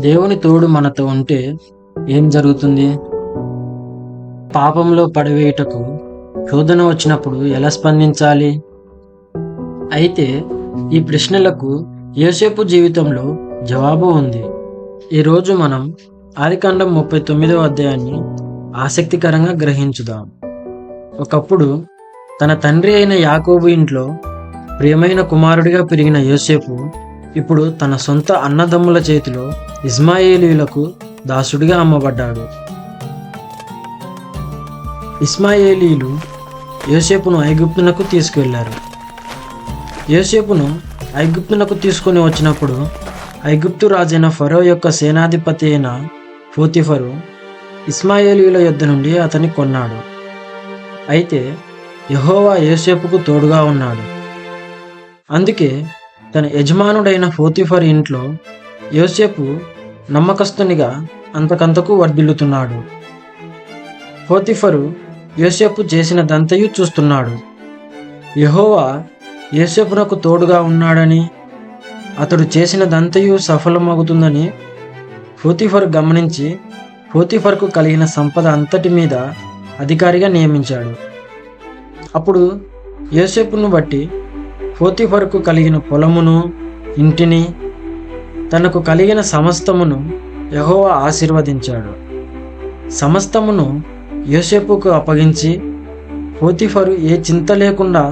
దేవుని తోడు మనతో ఉంటే ఏం జరుగుతుంది? పాపంలో పడవేయుటకు శోధన వచ్చినప్పుడు ఎలా స్పందించాలి? అయితే ఈ ప్రశ్నలకు యోసేపు జీవితంలో జవాబు ఉంది. ఈరోజు మనం ఆదికాండం 39వ అధ్యాయాన్ని ఆసక్తికరంగా గ్రహించుదాం. ఒకప్పుడు తన తండ్రి అయిన యాకోబు ఇంట్లో ప్రియమైన కుమారుడిగా పెరిగిన యోసేపు ఇప్పుడు తన సొంత అన్నదమ్ముల చేతిలో ఇస్మాయేలీయులకు దాసుడిగా అమ్మబడ్డాడు. ఇస్మాయేలీయులు యోసేపును ఐగుప్తునకు తీసుకువెళ్లారు. యోసేపును ఐగుప్తునకు తీసుకొని వచ్చినప్పుడు ఐగుప్తు రాజైన ఫరో యొక్క సేనాధిపతి అయిన పోతిఫరు ఇస్మాయేలీయుల యొద్ద నుండి అతన్ని కొన్నాడు. అయితే యెహోవా యోసేపుకు తోడుగా ఉన్నాడు. అందుకే తన యజమానుడైన పోతిఫర్ ఇంట్లో యోసేపు నమ్మకస్తునిగా అంతకంతకు వర్ధిల్లుతున్నాడు. పోతిఫరు యోసేపు చేసినదంతయు చూస్తున్నాడు. యెహోవా యోసేపునకు తోడుగా ఉన్నాడని, అతడు చేసినదంతయు సఫలమవుతుందని పోతిఫర్ గమనించి పోతిఫర్కు కలిగిన సంపద అంతటి మీద అధికారిగా నియమించాడు. అప్పుడు యోసేపును బట్టి పోతిఫర్కు కలిగిన పొలమును, ఇంటిని, తనకు కలిగిన సమస్తమును యెహోవా ఆశీర్వదించాడు. సమస్తమును యోసేపుకు అప్పగించి పోతిఫరు ఏ చింత లేకుండా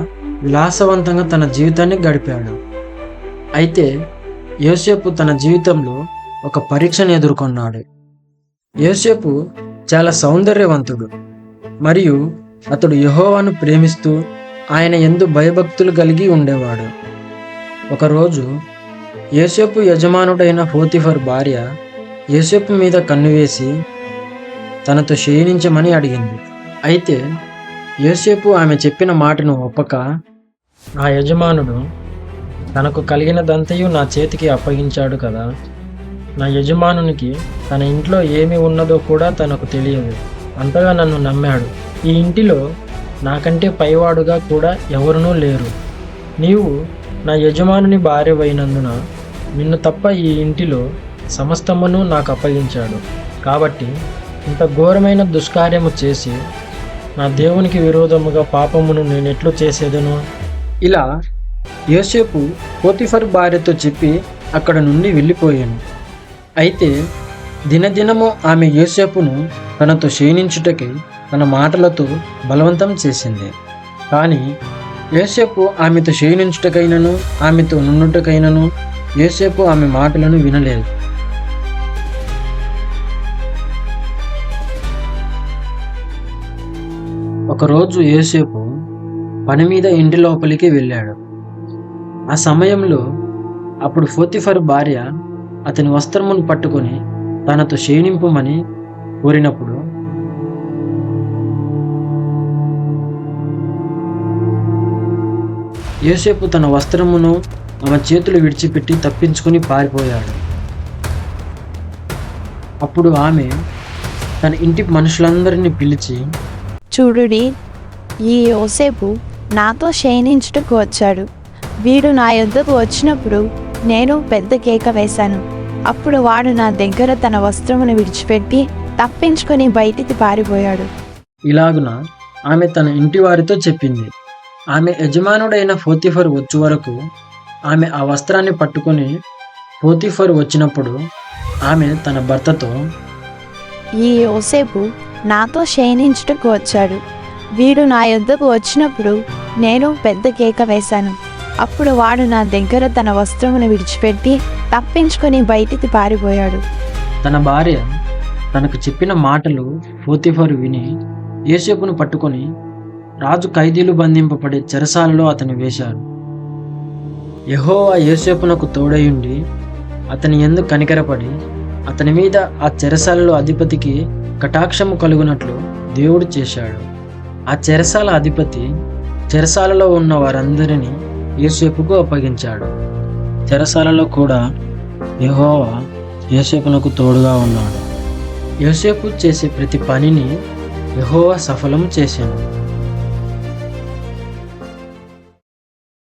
విలాసవంతంగా తన జీవితాన్ని గడిపాడు. అయితే యోసేపు తన జీవితంలో ఒక పరీక్షను ఎదుర్కొన్నాడు. యోసేపు చాలా సౌందర్యవంతుడు మరియు అతడు యెహోవాను ప్రేమిస్తూ ఆయన యందు భయభక్తులు కలిగి ఉండేవాడు. ఒకరోజు యోసేపు యజమానుడైన పోతిఫర్ భార్య యోసేపు మీద కన్ను వేసి తనతో శయనించమని అడిగింది. అయితే యోసేపు ఆమె చెప్పిన మాటను ఒప్పక, నా యజమానుడు తనకు కలిగినదంతయు నా చేతికి అప్పగించాడు కదా, నా యజమానునికి తన ఇంట్లో ఏమి ఉన్నదో కూడా తనకు తెలియదు, అంతగా నన్ను నమ్మాడు. ఈ ఇంటిలో నాకంటే పైవాడుగా కూడా ఎవరునూ లేరు. నీవు నా యజమానుని భార్యవైనందున నిన్ను తప్ప ఈ ఇంటిలో సమస్తమును నాకు అప్పగించాడు. కాబట్టి ఇంత ఘోరమైన దుష్కార్యము చేసి నా దేవునికి విరోధముగా పాపమును నేనెట్లు చేసేదను? ఇలా యోసేపు పోతిఫర్ భార్యతో చెప్పి అక్కడ నుండి వెళ్ళిపోయాను. అయితే దినదినము ఆమె యోసేపును తనతో శయనించుటకై తన మాటలతో బలవంతం చేసింది. కానీ యోసేపు ఆమెతో శయనించుటకైనను ఆమెతో నుండుటకైనను యోసేపు ఆమె మాటలను వినలేదు. ఒకరోజు యోసేపు పని మీద ఇంటి లోపలికి వెళ్ళాడు. ఆ సమయంలో అప్పుడు పోతిఫర్ భార్య అతని వస్త్రమును పట్టుకొని తనతో శయనింపుమని కోరినప్పుడు యోసేపు తన వస్త్రమును ఆమె చేతులు విడిచిపెట్టి తప్పించుకుని పారిపోయాడు. అప్పుడు ఆమె తన ఇంటి మనుషులందరినీ పిలిచి, చూడుడి, ఈ యోసేపు నాతో శయనించుటకు వచ్చాడు. వీడు నా యొద్దకు వచ్చినప్పుడు నేను పెద్ద కేక వేశాను. అప్పుడు వాడు నా దగ్గర తన వస్త్రమును విడిచిపెట్టి తప్పించుకొని బయటికి పారిపోయాడు. ఇలాగున ఆమె తన ఇంటి వారితో చెప్పింది. ఆమె యజమానుడైన పోతిఫర్ వచ్చే వరకు ఆమె ఆ వస్త్రాన్ని పట్టుకొని పోతిఫర్ వచ్చినప్పుడు ఆమె తన భర్తతో, ఈ యోసేపు నాతో శయనించుటకు వచ్చాడు. వీడు నా యొద్దకు వచ్చినప్పుడు నేను పెద్ద కేక వేశాను. అప్పుడు వాడు నా దగ్గర తన వస్త్రమును విడిచిపెట్టి తప్పించుకొని బయటికి పారిపోయాడు. తన భార్య తనకు చెప్పిన మాటలు పోతిఫర్ విని యోసేపును పట్టుకొని రాజు ఖైదీలు బంధింపబడే చెరసాలలో అతని వేశారు. యెహోవా యోసేపునకు తోడయుండి అతని యందు కనికరపడి అతని మీద ఆ చెరసాలలో అధిపతికి కటాక్షము కలుగునట్లు దేవుడు చేశాడు. ఆ చెరసాల అధిపతి చెరసాలలో ఉన్న వారందరినీ యోసేపుకు అప్పగించాడు. చెరసాలలో కూడా యెహోవా యోసేపునకు తోడుగా ఉన్నాడు. యోసేపు చేసే ప్రతి పనిని యెహోవా సఫలం చేశాడు.